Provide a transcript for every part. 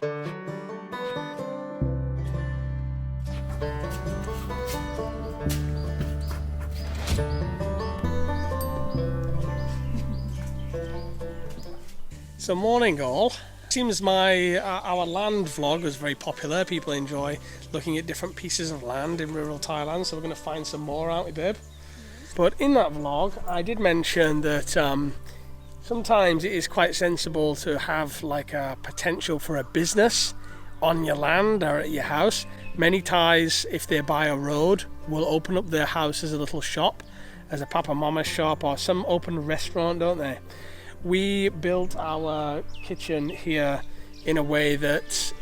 So morning all. Seems our land vlog was very popular. People enjoy looking at different pieces of land in rural Thailand, so we're going to find some more, aren't we, babe? But in that vlog I did mention that sometimes it is quite sensible to have like a potential for a business on your land or at your house. Many Thais, if they buy a road, will open up their house as a little shop, as a papa mama shop, or some open restaurant, don't they? We built our kitchen here in a way that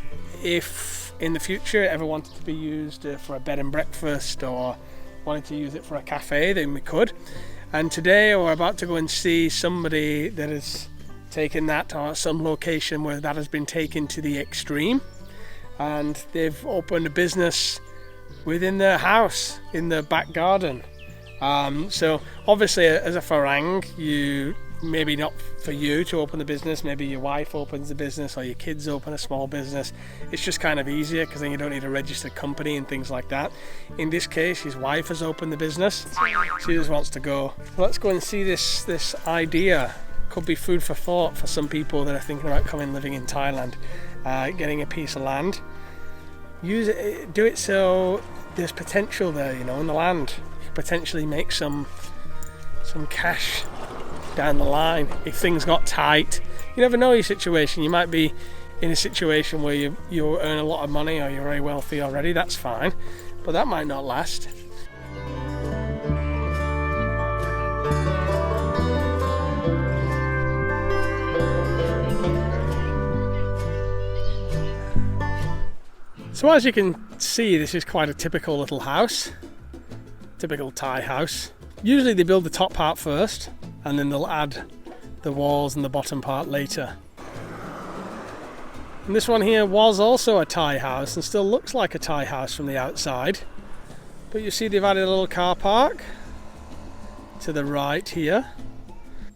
if in the future it ever wanted to be used for a bed and breakfast or wanted to use it for a cafe, then we could. And today we're about to go and see somebody that has taken that, or some location where that has been taken to the extreme, and they've opened a business within their house in the back garden. So obviously as a Farang, maybe not for you to open the business, maybe your wife opens the business or your kids open a small business. It's just kind of easier because then you don't need a registered company and things like that. In this case, his wife has opened the business. She just wants to go. Let's go and see this idea. Could be food for thought for some people that are thinking about coming living in Thailand, getting a piece of land. Use it, do it so there's potential there, you know, in the land. You could potentially make some cash down the line if things got tight. You never know your situation. You might be in a situation where you earn a lot of money or you're very wealthy already. That's fine, but that might not last. So as you can see, this is quite a typical little house, typical Thai house. Usually they build the top part first and then they'll add the walls and the bottom part later. And this one here was also a Thai house and still looks like a Thai house from the outside. But you see they've added a little car park to the right here.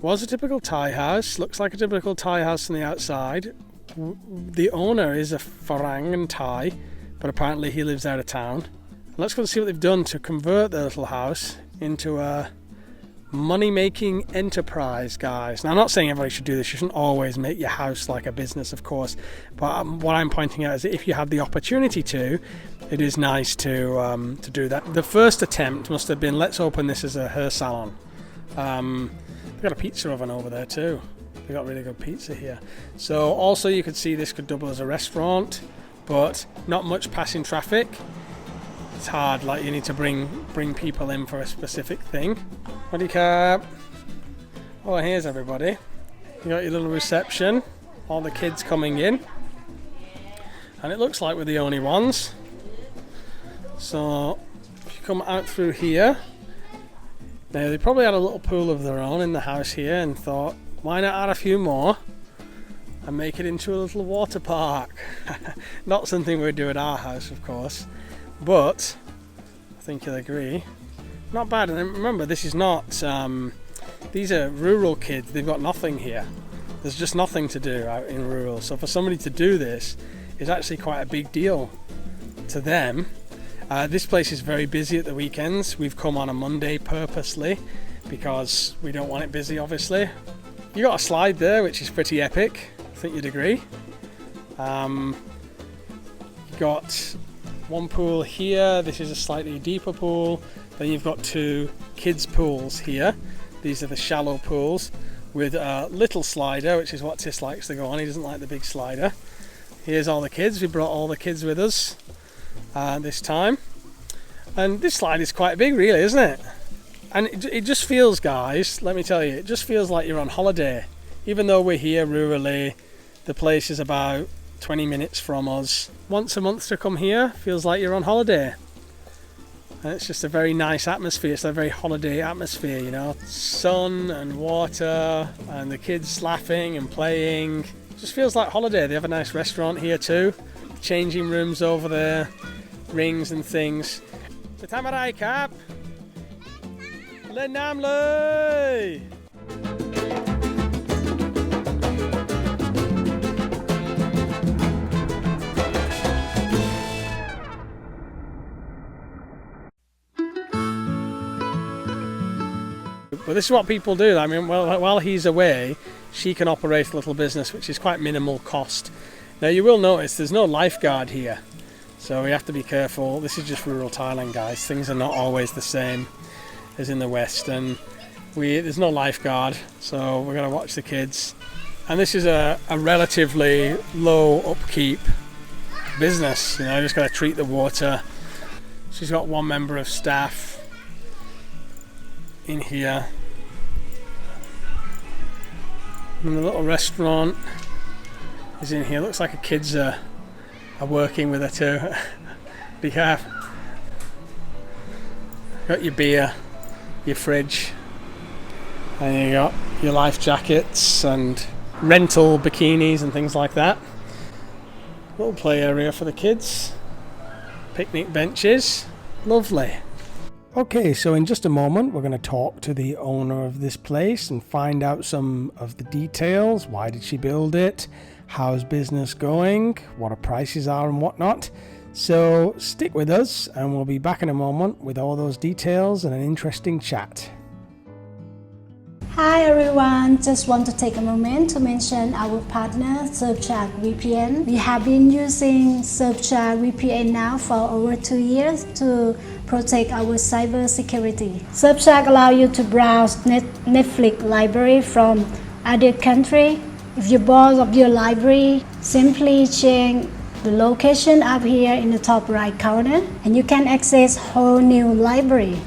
Was a typical Thai house, looks like a typical Thai house from the outside. The owner is a Farang and Thai, but apparently he lives out of town. Let's go and see what they've done to convert their little house into a money-making enterprise, guys. Now, I'm not saying everybody should do this. You shouldn't always make your house like a business, of course. But what I'm pointing out is that if you have the opportunity to, it is nice to do that. The first attempt must have been, let's open this as a hair salon. They've got a pizza oven over there too. They've got really good pizza here. So also you could see this could double as a restaurant, but not much passing traffic. It's hard, like you need to bring people in for a specific thing. What do you cap? Oh, here's everybody. You got your little reception, all the kids coming in, and it looks like we're the only ones. So if you come out through here, now they probably had a little pool of their own in the house here and thought, why not add a few more and make it into a little water park? Not something we'd do at our house, of course. But I think you'll agree, not bad. And remember, this is not, these are rural kids. They've got nothing here. There's just nothing to do out in rural. So for somebody to do this is actually quite a big deal to them. This place is very busy at the weekends. We've come on a Monday purposely because we don't want it busy, obviously. You got a slide there, which is pretty epic. I think you'd agree. You got one pool here. This is a slightly deeper pool. Then you've got two kids pools here. These are the shallow pools with a little slider, which is what Tis likes to go on. He doesn't like the big slider. Here's all the kids. We brought all the kids with us this time. And this slide is quite big, really, isn't it? And it just feels, guys, let me tell you, it just feels like you're on holiday. Even though we're here rurally, the place is about 20 minutes from us. Once a month to come here feels like you're on holiday. And it's just a very nice atmosphere. It's a very holiday atmosphere, you know. Sun and water and the kids laughing and playing. It just feels like holiday. They have a nice restaurant here too. Changing rooms over there, rings and things. The tamarai cap. เล่นน้ำเลย So But this is what people do. I mean, while he's away, she can operate a little business, which is quite minimal cost. Now you will notice there's no lifeguard here, so we have to be careful. This is just rural Thailand, guys. Things are not always the same as in the West, and there's no lifeguard, so we're going to watch the kids. And this is a relatively low upkeep business, you know, just got to treat the water. She's got one member of staff in here. And the little restaurant is in here. Looks like her kids are working with her too. Be careful. Got your beer, your fridge, and you got your life jackets and rental bikinis and things like that. Little play area for the kids. Picnic benches. Lovely. Okay, so in just a moment we're going to talk to the owner of this place and find out some of the details. Why did she build it? How's business going? What her prices are and whatnot. So stick with us and we'll be back in a moment with all those details and an interesting chat. Hi everyone, just want to take a moment to mention our partner SURFSHARK VPN. We have been using SURFSHARK VPN now for over 2 years to protect our cyber security. SURFSHARK allows you to browse Netflix library from other country. If you're bored of your library, simply change the location up here in the top right corner and you can access whole new library.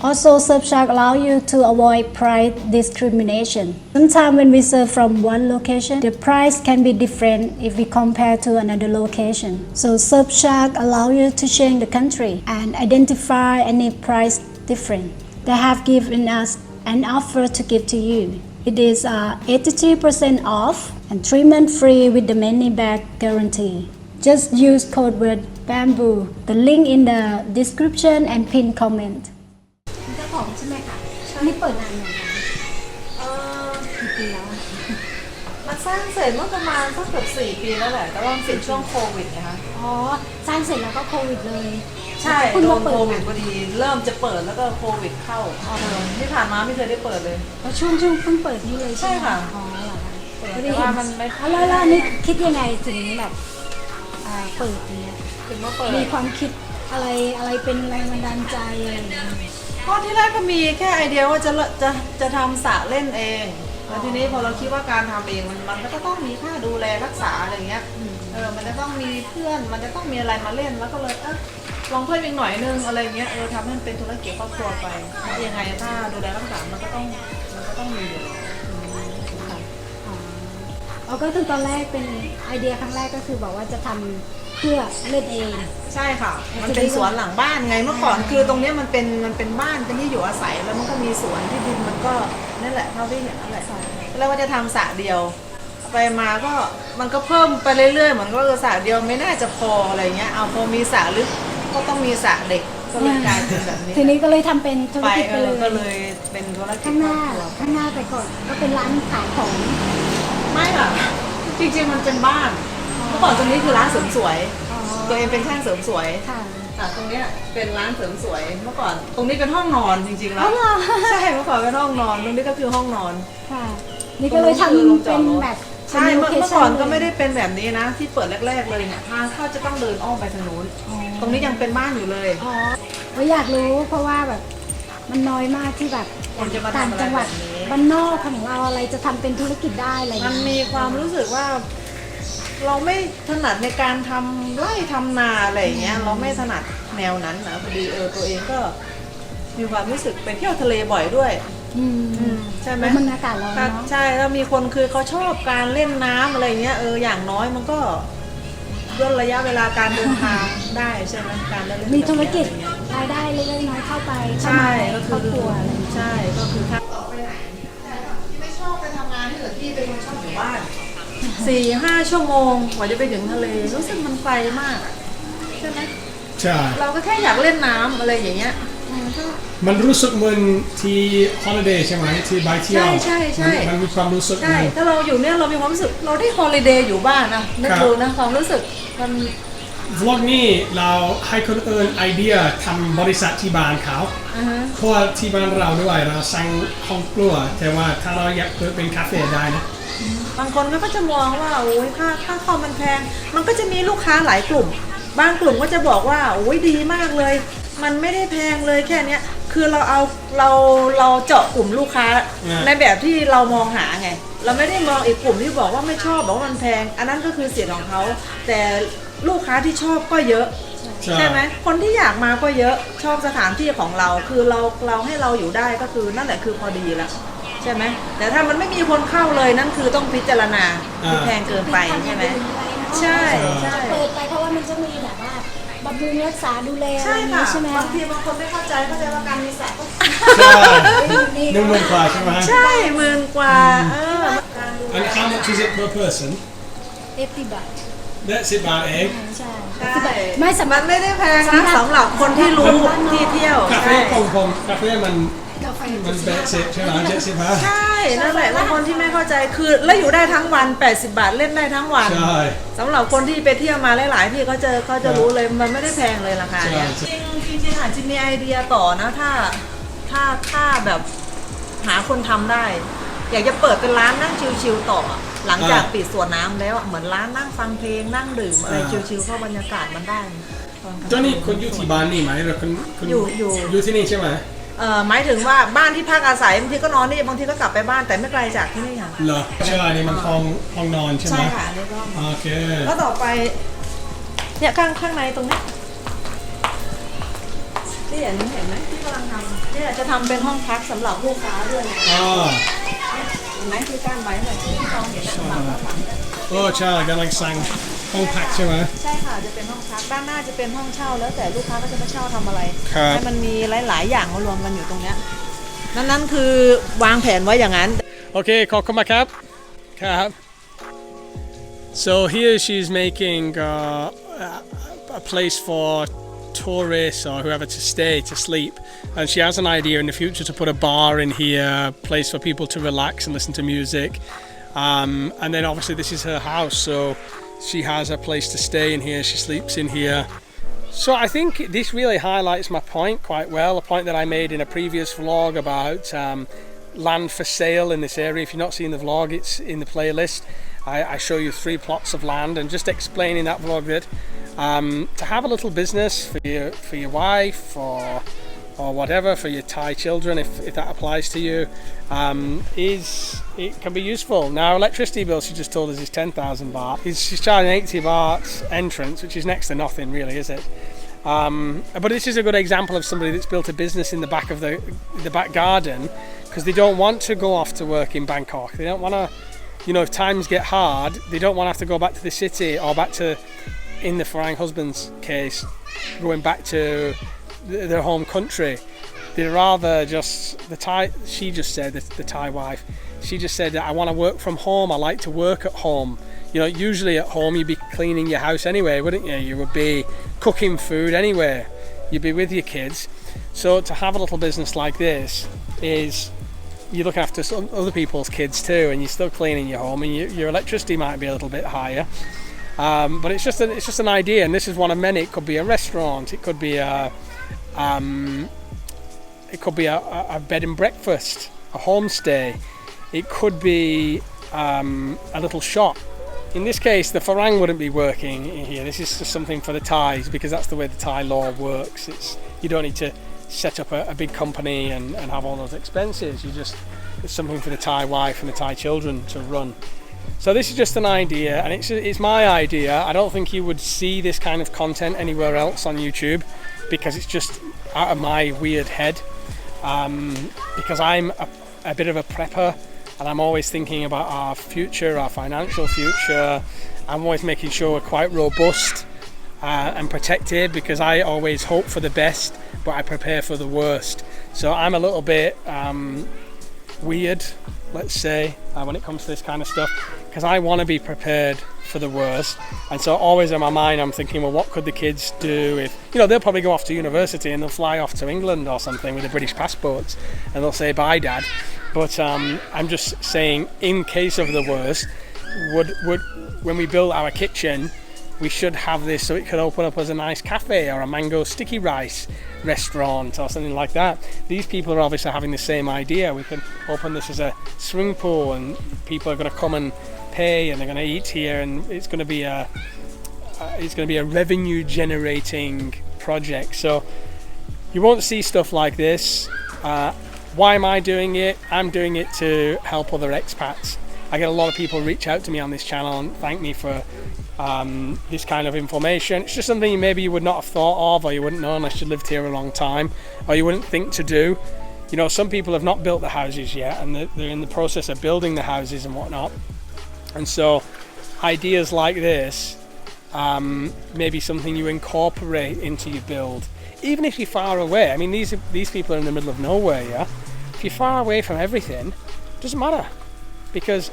Also, SURFSHARK allows you to avoid price discrimination. Sometimes when we surf from one location, the price can be different if we compare to another location. So SURFSHARK allows you to change the country and identify any price difference. They have given us an offer to give to you. It is 83% off and 3 months free with the money back guarantee. Just use code word bamboo. The link in the description and pinned comment. ใช่ไหมคะนี่เปิดนานยังคะกี่ปีแล้วมันสร้างเสร็จเมื่อประมาณสักเกือบ4 ปีแล้วแหละแต่ว่ามันติดช่วงโควิดนะคะอ๋อสร้างเสร็จแล้วก็โควิดเลยใช่โดนโควิดพอดีเริ่มจะเปิดแล้วก็โควิดเข้าที่ผ่านมาไม่เคยได้เปิดเลยแล้วช่วงเพิ่งเปิดนี่เลยใช่ค่ะอ๋อเหรอคะแต่ว่ามันไม่แล้วนี่คิดยังไงถึงแบบเปิดนี้ถึงว่าเปิดมีความคิดอะไรเป็นแรงบันดาลใจอะไรอย่างเงี้ยก็ที่แรกก็มีแค่ไอเดียว่าจะทำสระเล่นเองแล้วทีนี้พอเราคิดว่าการทำเองมันก็ต้องมีค่าดูแลรักษาอะไรเงี้ยมันจะต้องมีเพื่อนมันจะต้องมีอะไรมาเล่นแล้วก็เลยลองเพิ่มอีกหน่อยนึงอะไรเงี้ยทำให้มันเป็นธุรกิจครอบครัวไปยังไงถ้าดูแลรักษามันก็ต้องมีอยู่ก็ถึงตอนแรกเป็นไอเดียครั้งแรกก็คือบอกว่าจะทำเพื่อเล่นเองใช่ค่ะมันเป็นสวนหลังบ้านไงเมื่อก่อนคือตรงนี้มันเป็นบ้านเป็นที่อยู่อาศัยแล้วมันก็มีสวนที่ดินมันก็นั่นแหละเท่าที่เห็นนั่นแหละแล้วว่าจะทำสระเดียวไปมาก็มันก็เพิ่มไปเรื่อยๆเหมือนก็สระเดียวไม่น่าจะพออะไรเงี้ยเอาพอมีสระลึกก็ต้องมีสระเด็กก็เลยกลายเป็นแบบนี้ทีนี้ก็เลยทำเป็นธุรกิจไปเลยก็เลยเป็นธุรกิจข้างหน้าแต่ก่อนก็เป็นร้านขายของไม่ค่ะจริงๆมันเป็นบ้านเมื่อก่อนตรงนี้คือร้านเสริมสวยตัวเองเป็นช่างเสริมสวยตรงนี้เป็นร้านเสริมสวยเมื่อก่อนตรงนี้เป็นห้องนอนจริงๆแล้วใช่เมื่อก่อนเป็นห้องนอนตรงนี้ก็คือห้องนอนค่ะนี่ก็เลยทำเป็นแบบใช่เมื่อก่อนก็ไม่ได้เป็นแบบนี้นะที่เปิดแรกๆเลยเนี่ยทางเข้าจะต้องเดินอ้อมไปทางนู้นตรงนี้ยังเป็นบ้านอยู่เลยก็อยากรู้เพราะว่าแบบมันน้อยมากที่แบบต่างจังหวัดบ้านนอกของเราอะไรจะทำเป็นธุรกิจได้อะไรมันมีความรู้สึกว่าเราไม่ถนัดในการทำไร่ทำนาอะไรอย่างเงี้ยเราไม่ถนัดแนวนั้นนะพอดีตัวเองก็มีความรู้สึกไปเที่ยวทะเลบ่อยด้วยใช่ไหมมันอากาศร้อนเนาะใช่แล้วมีคนคือเขาชอบการเล่นน้ำอะไรเงี้ยอย่างน้อยมันก็ย่นระยะเวลาการเดินทางได้ใช่ไหมการเล่นมีธุรกิจรายได้เล็กๆน้อยเข้าไปใช่ก็คือครอบครัวใช่ก็คือถ้าออกไปไหนไม่ชอบไปทำงานที่อื่นที่เป็นคนชอบอยู่บ้าน4-5 ชั่วโมงกว่าจะไปถึงทะเลรู้สึกมันไกลมากใช่ไหมใช่เราก็แค่อยากเล่นน้ำอะไรอย่างเงี้ยมันรู้สึกเหมือนที่ holiday ใช่ไหมที่ไปเที่ยวใช่มันมีความรู้สึกใช่ถ้าเราอยู่เนี่ยเรามีความรู้สึกเราได้ holiday อยู่บ้านนะนึกดูนะความรู้สึก วล็อกนี้เราให้คนอื่นไอเดียทำบริษัทที่บ้านเขาเพราะว่าที่บ้านเราด้วยเราสร้างห้องครัวแต่ว่าถ้าเราอยากเปิดเป็นคาเฟ่ได้นะบางคนก็จะมองว่าโอ้ยค่าคอมมันแพงมันก็จะมีลูกค้าหลายกลุ่มบางกลุ่มก็จะบอกว่าโอ้ยดีมากเลยมันไม่ได้แพงเลยแค่เนี้ยคือเราเจาะกลุ่มลูกค้าในแบบที่เรามองหาไงเราไม่ได้มองอีกกลุ่มที่บอกว่าไม่ชอบบอกว่ามันแพงอันนั้นก็คือเสียของเขาแต่ลูกค้าที่ชอบก็เยอะใช่ไหมคนที่อยากมาก็เยอะชอบสถานที่ของเราคือเราให้เราอยู่ได้ก็คือนั่นแหละคือพอดีแล้วใช่ไหมแต่ถ้ามันไม่มีคนเข้าเลยนั่นคือต้องพิจารณาที่แพงเกินไปใช่ไหมใช่เปิดไปเพราะว่ามันจะมีแบบว่าบำรุงรักษาดูแลใช่ค่ะใช่ไหมบางทีบางคนไม่เข้าใจว่าการมีสระก็ใช่10,000 กว่าใช่ไหมใช่10,000 กว่าAnd how much is it per person 80 บาท10 บาทเองใช่ไม่สำหรับไม่ได้แพงนะสำหรับคนที่รู้ที่เที่ยวคาเฟ่ของคาเฟ่มันเบสิกใช่ไหม70 บาทใช่นั่นแหละบางคนที่ไม่เข้าใจคือแล้วอยู่ได้ทั้งวัน80 บาทเล่นได้ทั้งวันใช่สำหรับคนที่ไปเที่ยวมาหลายๆที่เขาจะรู้เลยมันไม่ได้แพงเลยราคาเนี่ยจริงอาจจะมีไอเดียต่อนะถ้าแบบหาคนทำได้อยากจะเปิดเป็นร้านนั่งชิลๆต่อหลังจากปิดสวนน้ำแล้วเหมือนร้านนั่งฟังเพลงนั่งดื่มอะไรชิลๆเพราะบรรยากาศมันได้ตอนนี้คุณอยู่ที่บ้านนี่ไหมหรือคุณอยู่ที่นี่ใช่ไหมหมายถึงว่าบ้านที่พักอาศัยบางทีก็นอนนี่บางทีก็กลับไปบ้านแต่ไม่ไกลจากที่นี่ค่ะเหรอใช่นี่มันห้องนอนใช่ไหมใช่ค่ะนี่ก็โอเคแล้วต่อไปเนี่ยข้างในตรงนี้ที่เห็นไหมที่กำลังทำเนี่ยจะทำเป็นห้องพักสำหรับลูกค้าด้วยนะเห็นไหมที่กั้นไว้เลยที่มองเห็นแล้วโอ้ใช่กำลังสั่งห้องพักใช่ไหมใช่ค่ะจะเป็นห้องพักด้านหน้าจะเป็นห้องเช่าแล้วแต่ลูกค้าก็จะมาเช่าทำอะไรให้มันมีหลายๆอย่างมารวมกันอยู่ตรงเนี้ยนั่นคือวางแผนไว้อย่างนั้นโอเคขอบคุณมากครับครับ so here she's making a place for tourists or whoever to stay to sleep and she has an idea in the future to put a bar in here a place for people to relax and listen to music and then obviously this is her house so she has a place to stay in here she sleeps in here so I think this really highlights my point quite well a point that I made in a previous vlog about land for sale in this area if you've not seen the vlog it's in the playlist I show you 3 plots of land and just explain in that vlog that to have a little business for your wife or whatever for your Thai children if that applies to you it can be useful. Now electricity bill she just told us is 10,000 baht. She's charging 80 baht entrance which is next to nothing really is it? But this is a good example of somebody that's built a business in the back of the back garden because they don't want to go off to work in Bangkok. They don't want to if times get hard they don't want to have to go back to the city or back to in the Farang husband's case going back to their home country. They'd rather just she just said the Thai wife she just said that I want to work from home I like to work at home usually at home you'd be cleaning your house anyway wouldn't you you would be cooking food anywhere you'd be with your kids so to have a little business like this is you're looking after some other people's kids too and you're still cleaning your home and your electricity might be a little bit higher but it's just an idea and this is one of many it could be a restaurant it could be a bed and breakfast a homestay it could be a little shop in this case the Farang wouldn't be working in here this is just something for the Thais because that's the way the Thai law works you don't need to set up a big company and have all those expenses it's something for the Thai wife and the Thai children to run so this is just an idea and it's my idea I don't think you would see this kind of content anywhere else on YouTube because it's just out of my weird head because I'm a bit of a prepper and I'm always thinking about our future our financial future I'm always making sure we're quite robust and protected because I always hope for the best but I prepare for the worst so I'm a little bit weird let's say when it comes to this kind of stuff because I want to be prepared for the worst and so always in my mind I'm thinking well what could the kids do if they'll probably go off to university and they'll fly off to England or something with their British passports and they'll say bye dad but I'm just saying in case of the worst would when we build our kitchen we should have this so it could open up as a nice cafe or a mango sticky rice restaurant or something like that. These people are obviously having the same idea. We can open this as a swimming pool and people are going to come and pay and they're going to eat here, and it's going to be a revenue generating project. So you won't see stuff like this. Why am I doing it? I'm doing it to help other expats. I get a lot of people reach out to me on this channel and thank me for this kind of information. It's just something maybe you would not have thought of, or you wouldn't know unless you lived here a long time, or you wouldn't think to do. You know, some people have not built the houses yet and they're in the process of building the houses and whatnot. And so ideas like this maybe something you incorporate into your build, even if you're far away. I mean, these people are in the middle of nowhere, yeah? If you're far away from everything, it doesn't matter, because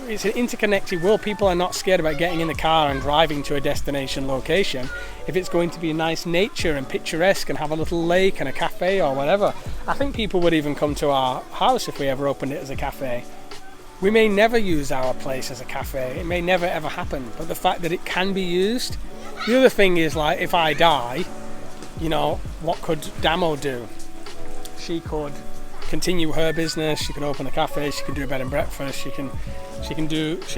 it's an interconnected world. People are not scared about getting in the car and driving to a destination location if it's going to be nice nature and picturesque and have a little lake and a cafe or whatever. I think people would even come to our house if we ever opened it as a cafe. We may never use our place as a cafe, it may never ever happen, but the fact that it can be used. The other thing is, like, if I die, you know, what could Damo do? She could continue her business, she can open a cafe, she can do a bed and breakfast, she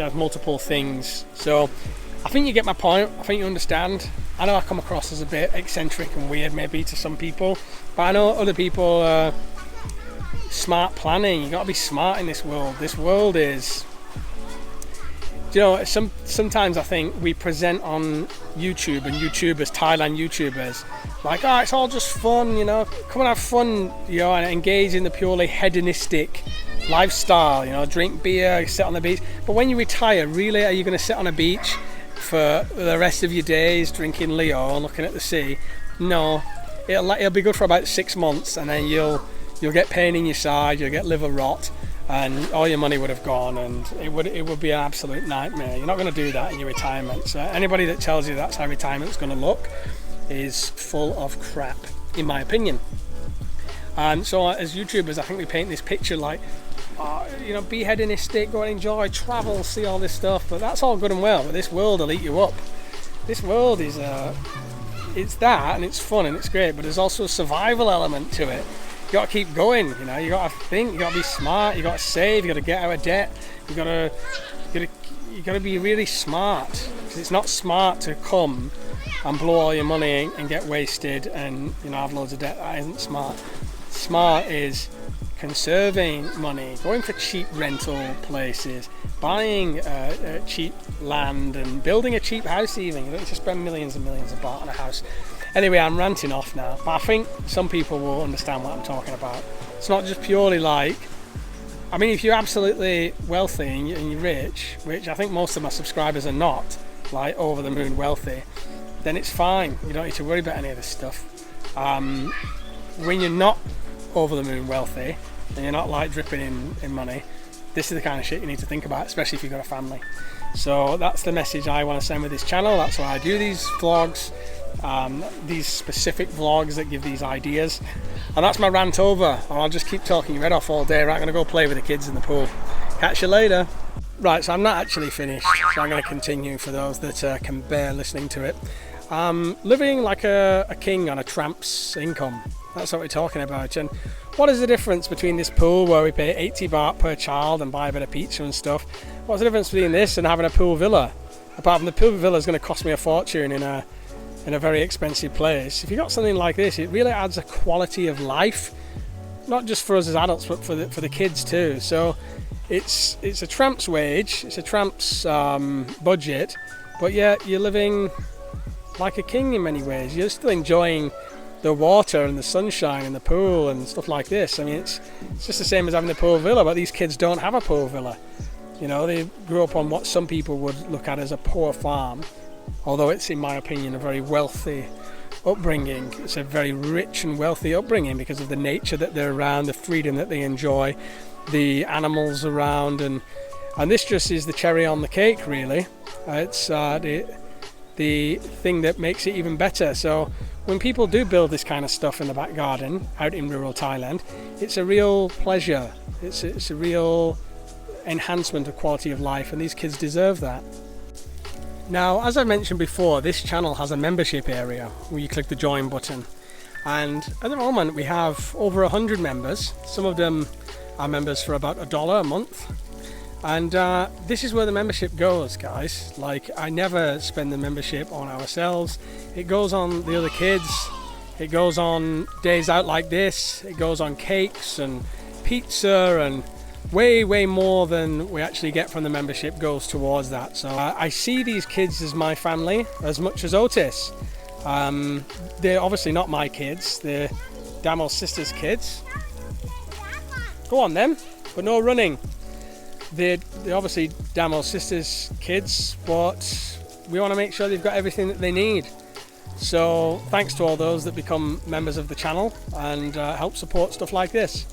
has multiple things. So I think you get my point, I think you understand. I know I come across as a bit eccentric and weird maybe to some people, but I know other people smart planning. You got to be smart in this world. This world is, you know, sometimes I think we present on YouTube and YouTubers, Thailand YouTubers, like, oh, it's all just fun, you know, come and have fun, you know, and engage in the purely hedonistic lifestyle, you know, drink beer, sit on the beach. But when you retire, really, are you going to sit on a beach for the rest of your days drinking Leo and looking at the sea? No, it'll be good for about 6 months, and then you'll get pain in your side, you'll get liver rot, and all your money would have gone, and it would be an absolute nightmare. You're not going to do that in your retirement. So anybody that tells you that's how retirement's going to look is full of crap, in my opinion. And so as YouTubers, I think we paint this picture like, you know, be hedonistic, go and enjoy, travel, see all this stuff, but that's all good and well, but this world will eat you up. This world is it's that, and it's fun and it's great, but there's also a survival element to it. You got to keep going, you know, you got to think, you got to be smart, you got to save, you got to get out of debt, you got to be really smart, because it's not smart to come and blow all your money and get wasted and, you know, have loads of debt. That isn't smart. Smart is conserving money, going for cheap rental places, buying cheap land and building a cheap house even. You don't need to spend millions and millions of baht on a house. Anyway, I'm ranting off now, but I think some people will understand what I'm talking about. It's not just purely like, I mean, if you're absolutely wealthy and you're rich, which I think most of my subscribers are not, like over the moon wealthy, then it's fine. You don't need to worry about any of this stuff. When you're not over the moon wealthy and you're not like dripping in money, this is the kind of shit you need to think about, especially if you've got a family. So that's the message I want to send with this channel. That's why I do these vlogs, these specific vlogs that give these ideas. And that's my rant over, or I'll just keep talking your head off all day. Right, I'm going to go play with the kids in the pool. Catch you later. Right, so I'm not actually finished, so I'm going to continue for those that can bear listening to it. Living like a king on a tramp's income. That's what we're talking about. And what is the difference between this pool where we pay 80 baht per child and buy a bit of pizza and stuff? What's the difference between this and having a pool villa? Apart from the pool villa is going to cost me a fortune in a very expensive place. If you got something like this, it really adds a quality of life, not just for us as adults, but for the kids too. So it's a tramp's wage, it's a tramp's budget, but yet you're living like a king in many ways. You're still enjoying the water and the sunshine and the pool and stuff like this. I mean, it's just the same as having a pool villa, but these kids don't have a pool villa. You know, they grew up on what some people would look at as a poor farm, although it's, in my opinion, a very wealthy upbringing. It's a very rich and wealthy upbringing because of the nature that they're around, the freedom that they enjoy, the animals around, and this just is the cherry on the cake, really. It's the thing that makes it even better. So when people do build this kind of stuff in the back garden out in rural Thailand, it's a real pleasure. It's a real enhancement of quality of life, and these kids deserve that. Now, as I mentioned before, this channel has a membership area where you click the join button. And at the moment we have over 100 members. Some of them are members for about $1 a month. And this is where the membership goes, guys. Like, I never spend the membership on ourselves. It goes on the other kids. It goes on days out like this. It goes on cakes and pizza, and way more than we actually get from the membership goes towards that. So I see these kids as my family as much as Otis. They're obviously not my kids, they're Damo's sister's kids. Go on then, but no running. They're obviously Damo's sister's kids, but we want to make sure they've got everything that they need. So thanks to all those that become members of the channel and help support stuff like this.